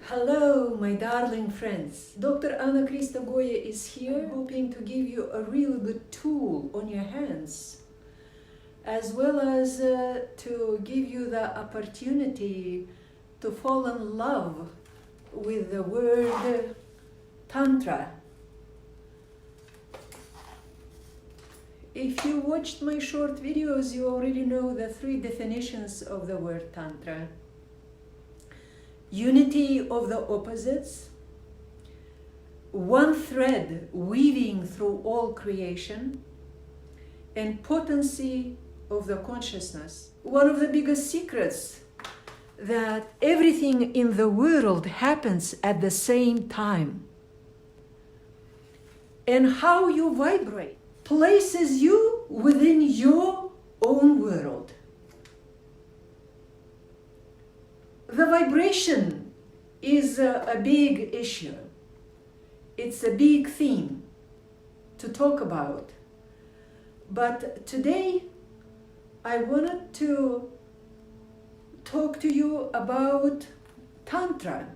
Hello, my darling friends. Dr. Anna Kristogoye is here, hoping to give you a really good tool on your hands, as well as to give you the opportunity to fall in love with the word Tantra. If you watched my short videos, you already know the 3 definitions of the word Tantra. Unity of the opposites, one thread weaving through all creation, and potency of the consciousness. One of the biggest secrets that everything in the world happens at the same time. And how you vibrate places you within your own world. The vibration is a big issue. It's a big theme to talk about. But today, I wanted to talk to you about Tantra.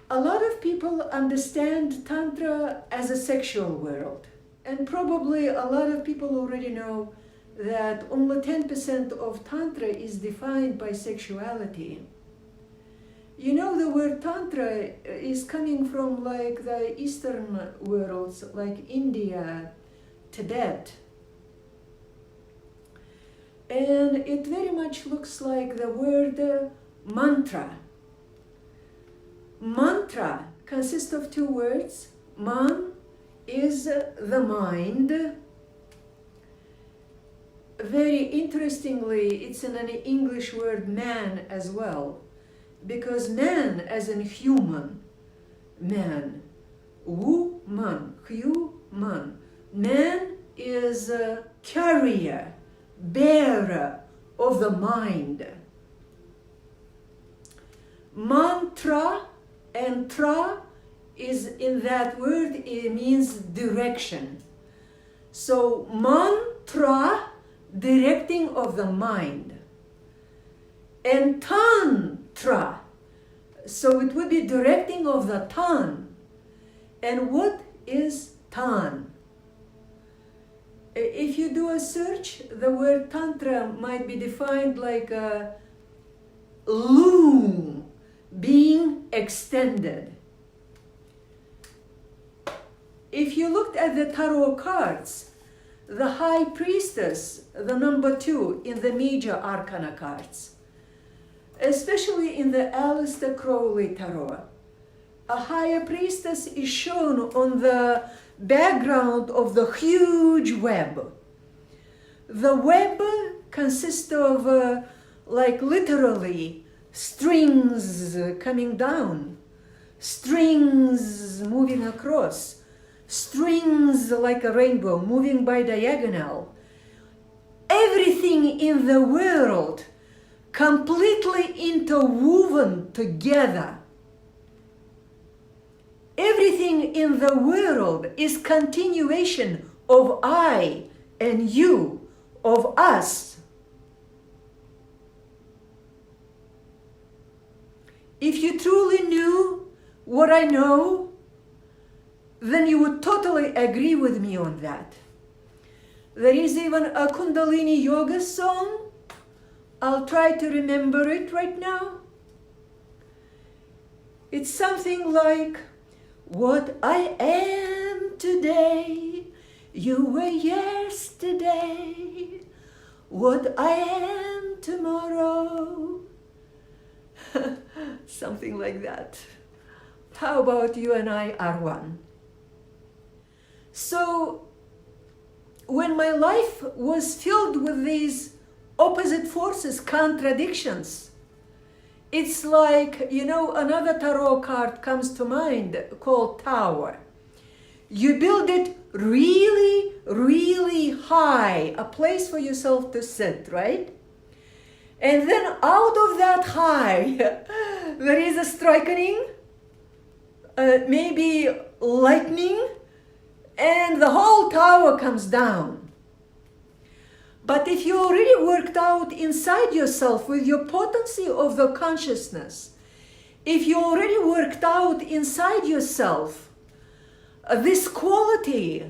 A lot of people understand Tantra as a sexual world. And probably a lot of people already know that only 10% of Tantra is defined by sexuality. You know, the word Tantra is coming from like the Eastern worlds, like India, Tibet. And it very much looks like the word mantra. Mantra consists of 2 words. Man is the mind. Very interestingly, it's an English word man as well, because man as in human, man, woman, human. Man is a carrier, bearer of the mind. Mantra and tra is in that word, it means direction. So mantra, directing of the mind, and tantra, so it would be directing of the tan. And what is tan? If you do a search, the word tantra might be defined like a loom being extended. If you looked at the tarot cards, the High Priestess, the number 2 in the major arcana cards, especially in the Aleister Crowley Tarot, a High Priestess is shown on the background of the huge web. The web consists of like literally strings coming down, strings moving across, strings like a rainbow moving by diagonal. Everything in the world completely interwoven together. Everything in the world is continuation of I and you, of us. If you truly knew what I know, then you would totally agree with me on that. There is even a Kundalini Yoga song. I'll try to remember it right now. It's something like, what I am today, you were yesterday. What I am tomorrow. Something like that. How about you and I are one? So, when my life was filled with these opposite forces, contradictions, it's like, you know, another tarot card comes to mind called Tower. You build it really, really high, a place for yourself to sit, right? And then out of that high, there is a striking, maybe lightning, and the whole tower comes down. But if you already worked out inside yourself with your potency of the consciousness, if you already worked out inside yourself this quality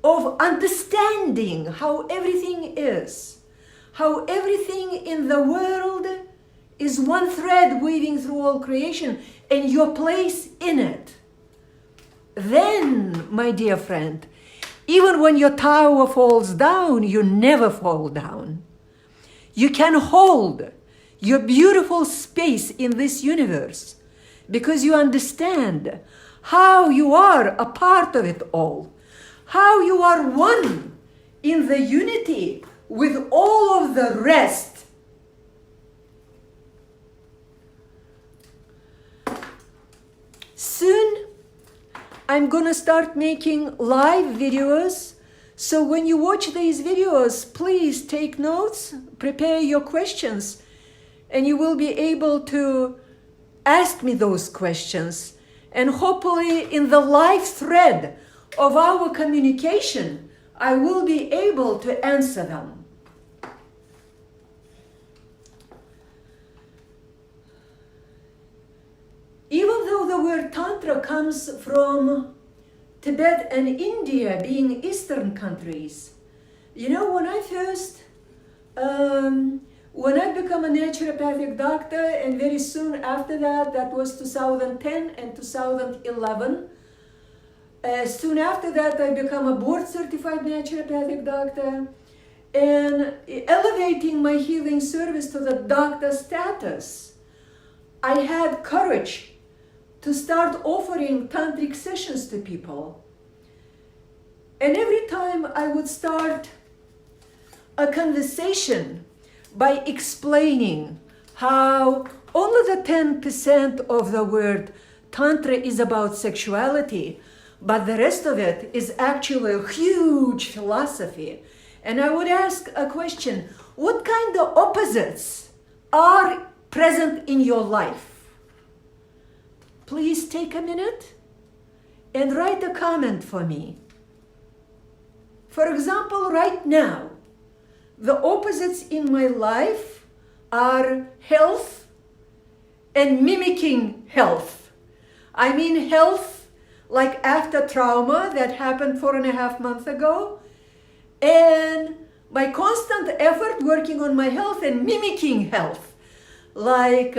of understanding how everything is, how everything in the world is one thread weaving through all creation and your place in it, then, my dear friend, even when your tower falls down, you never fall down. You can hold your beautiful space in this universe because you understand how you are a part of it all, how you are one in the unity with all of the rest. Soon, I'm gonna start making live videos. So when you watch these videos, please take notes, prepare your questions, and you will be able to ask me those questions. And hopefully in the live thread of our communication, I will be able to answer them. Even though the word Tantra comes from Tibet and India being Eastern countries, you know, when I first, when I became a naturopathic doctor, and very soon after that, that was 2010 and 2011, soon after that I became a board certified naturopathic doctor, and elevating my healing service to the doctor status, I had courage to start offering tantric sessions to people. And every time I would start a conversation by explaining how only the 10% of the word Tantra is about sexuality, but the rest of it is actually a huge philosophy. And I would ask a question, what kind of opposites are present in your life? Please take a minute and write a comment for me. For example, right now, the opposites in my life are health and mimicking health. I mean health like after trauma that happened 4.5 months ago, and my constant effort working on my health and mimicking health. Like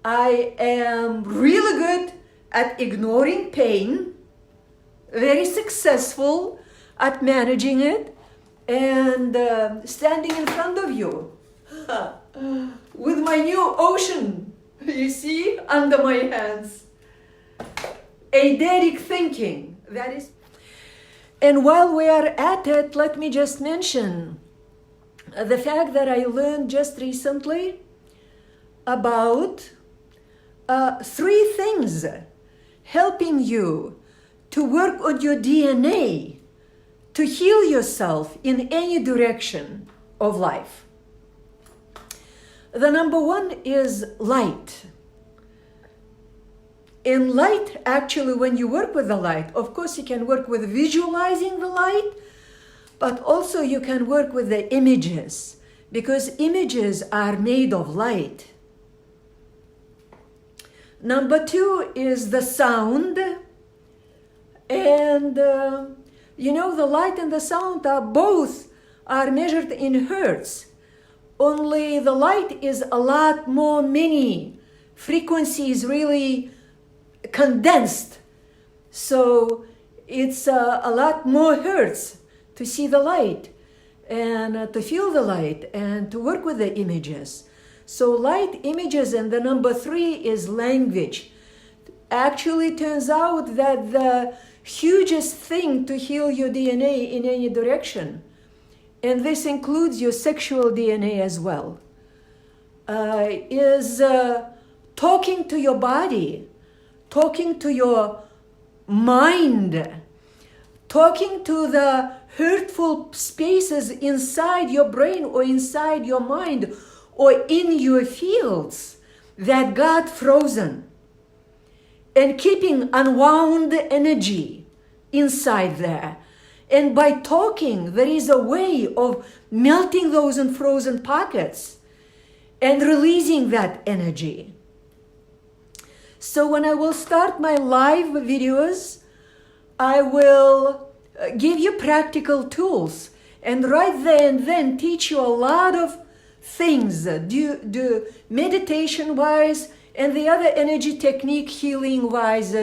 I am really good at ignoring pain, very successful at managing it, and standing in front of you with my new ocean, you see, under my hands. Aderic thinking, that is. And while we are at it, let me just mention the fact that I learned just recently about 3 things helping you to work on your DNA to heal yourself in any direction of life. The number 1 is light. In light, actually, when you work with the light, of course you can work with visualizing the light, but also you can work with the images, because images are made of light. Number 2 is the sound. And you know, the light and the sound are both measured in hertz. Only the light is a lot more many frequencies really condensed. So it's a lot more hertz to see the light and to feel the light and to work with the images. So light, images, and the number 3 is language. Actually, turns out that the hugest thing to heal your DNA in any direction, and this includes your sexual DNA as well, is talking to your body, talking to your mind, talking to the hurtful spaces inside your brain or inside your mind or in your fields that got frozen, and keeping unwound energy inside there. And by talking, there is a way of melting those unfrozen pockets and releasing that energy. So when I will start my live videos, I will give you practical tools and right there and then teach you a lot of things, do meditation wise and the other energy technique healing wise,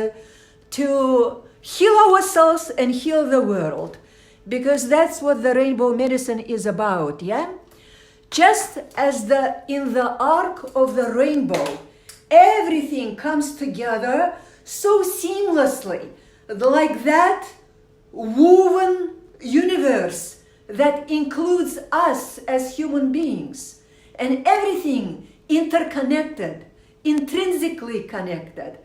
to heal ourselves and heal the world, because that's what the rainbow medicine is about. Yeah, just as in the arc of the rainbow, everything comes together so seamlessly, like that woven universe that includes us as human beings, and everything interconnected, intrinsically connected,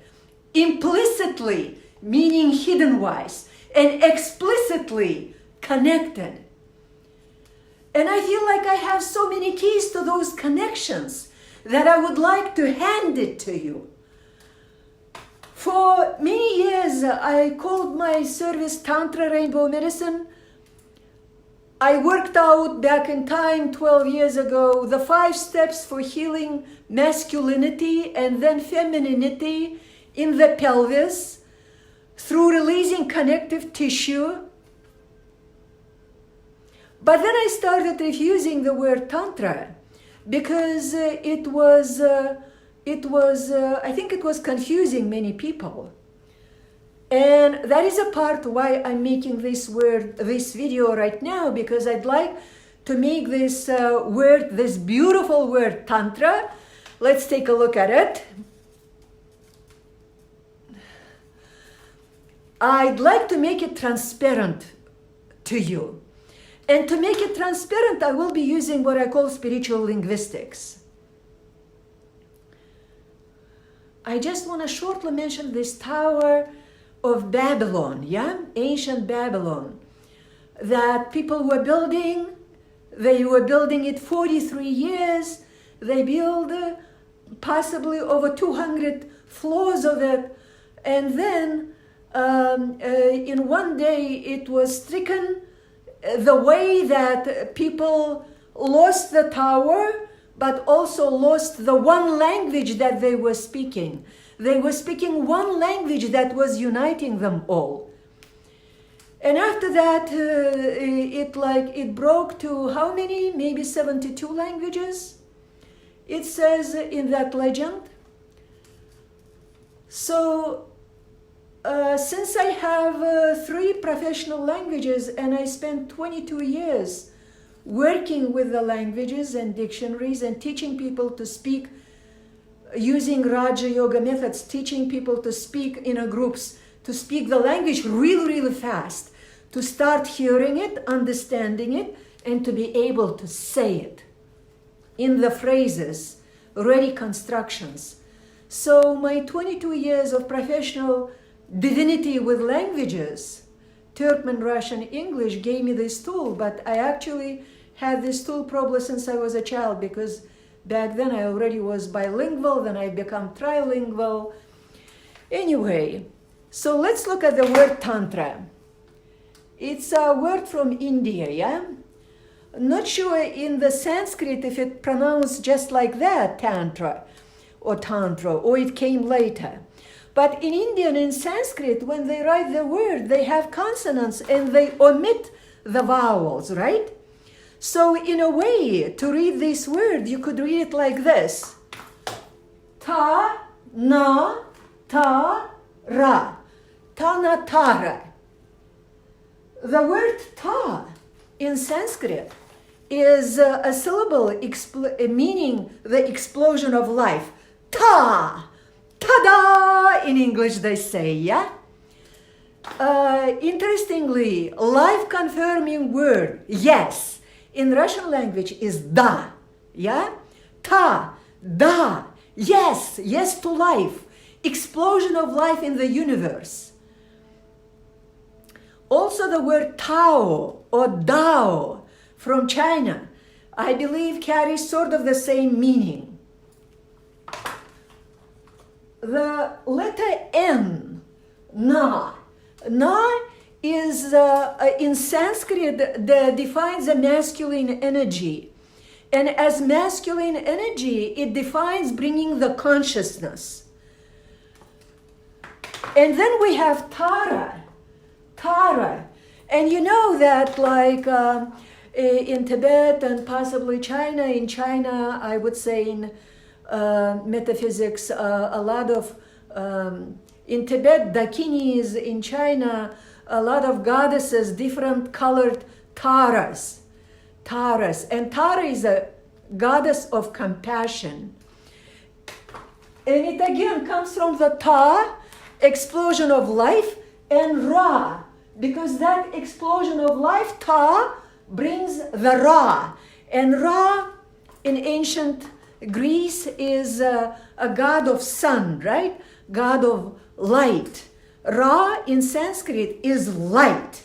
implicitly, meaning hidden wise, and explicitly connected. And I feel like I have so many keys to those connections that I would like to hand it to you. For many years, I called my service Tantra Rainbow Medicine. I worked out back in time 12 years ago the 5 steps for healing masculinity and then femininity in the pelvis through releasing connective tissue. But then I started refusing the word Tantra because I think it was confusing many people. And that is a part why I'm making this video right now, because I'd like to make this this beautiful word Tantra. Let's take a look at it. I'd like to make it transparent to you. And to make it transparent, I will be using what I call spiritual linguistics. I just want to shortly mention this Tower of Babylon, yeah, ancient Babylon, that people were building. They were building it 43 years. They built possibly over 200 floors of it, and then in one day it was stricken the way that people lost the tower, but also lost the one language that they were speaking. They were speaking one language that was uniting them all. And after that, it broke to how many? Maybe 72 languages, it says in that legend. So, since I have 3 professional languages and I spent 22 years working with the languages and dictionaries and teaching people to speak using Raja Yoga methods, teaching people to speak in groups, to speak the language really, really fast, to start hearing it, understanding it, and to be able to say it in the phrases, ready constructions. So my 22 years of professional divinity with languages, Turkmen, Russian, English, gave me this tool, but I actually had this tool probably since I was a child, because back then I already was bilingual, then I became trilingual. Anyway, so let's look at the word Tantra. It's a word from India, yeah? Not sure in the Sanskrit if it pronounced just like that, Tantra, or it came later. But in Indian, in Sanskrit, when they write the word, they have consonants and they omit the vowels, right? So in a way, to read this word, you could read it like this. Ta, na, ta, ra. Tanatara. The word ta in Sanskrit is a syllable meaning the explosion of life. Ta! Ta-da! In English they say, yeah? Interestingly, life-confirming word, yes, in Russian language is da, yeah? Ta, da, yes, yes to life, explosion of life in the universe. Also the word Tao or Dao from China, I believe carries sort of the same meaning. The letter N, Na. Na is, in Sanskrit, defines the masculine energy. And as masculine energy, it defines bringing the consciousness. And then we have Tara. Tara. And you know that like in Tibet and possibly China, in China, I would say in metaphysics, a lot of, in Tibet, Dakinis, in China, a lot of goddesses, different colored Taras. Taras. And Tara is a goddess of compassion. And it again comes from the Ta, explosion of life, and Ra, because that explosion of life, Ta, brings the Ra. And Ra in ancient Greece is a god of sun, right? God of light. Ra in Sanskrit is light.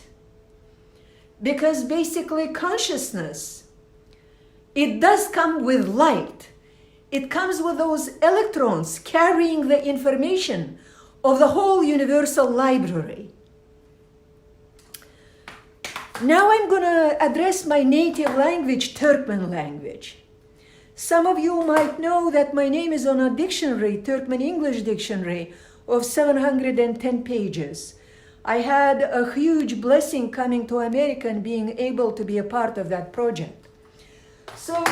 Because basically consciousness, it does come with light. It comes with those electrons carrying the information of the whole universal library. Now I'm going to address my native language, Turkmen language. Some of you might know that my name is on a dictionary, Turkmen English dictionary, of 710 pages. I had a huge blessing coming to America and being able to be a part of that project. So,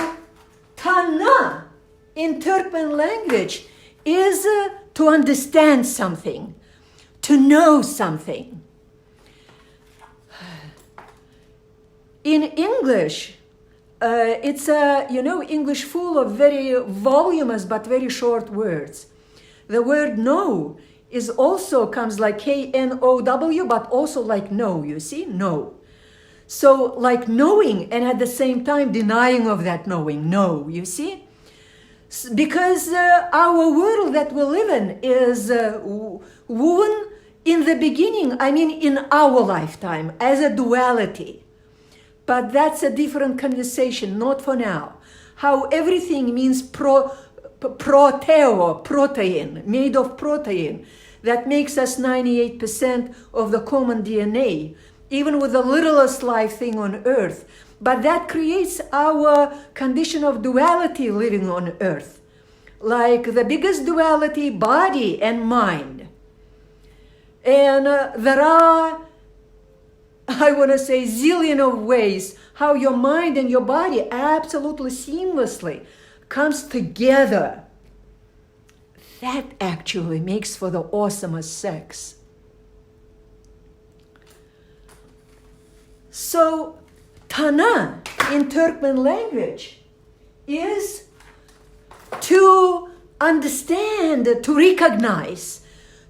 Tana in Turkmen language is to understand something, to know something. In English, it's English full of very voluminous but very short words. The word know is also comes like K-N-O-W, but also like know, you see, know. So like knowing and at the same time denying of that knowing, know, you see? Because our world that we live in is woven in the beginning, I mean in our lifetime, as a duality. But that's a different conversation, not for now. How everything means proteo, protein, made of protein, that makes us 98% of the common DNA, even with the littlest life thing on earth. But that creates our condition of duality living on earth. Like the biggest duality, body and mind. And there are, I want to say, zillion of ways how your mind and your body absolutely seamlessly comes together. That actually makes for the awesomest sex. So, Tana in Turkmen language is to understand, to recognize,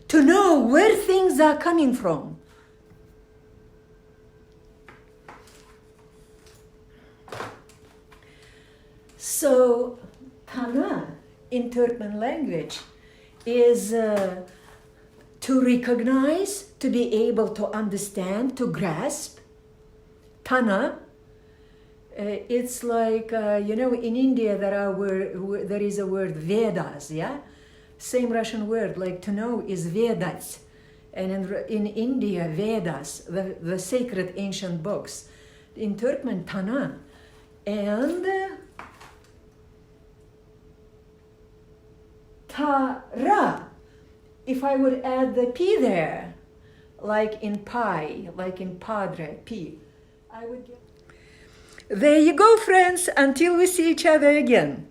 to know where things are coming from. So, Tana in Turkmen language is to recognize, to be able to understand, to grasp. Tana, it's like, in India there is a word Vedas, yeah? Same Russian word, like to know is Vedas. And in India, Vedas, the sacred ancient books. In Turkmen, Tana. And Tara, if I would add the P there, like in pie, like in padre, P, I would get... There you go, friends, until we see each other again.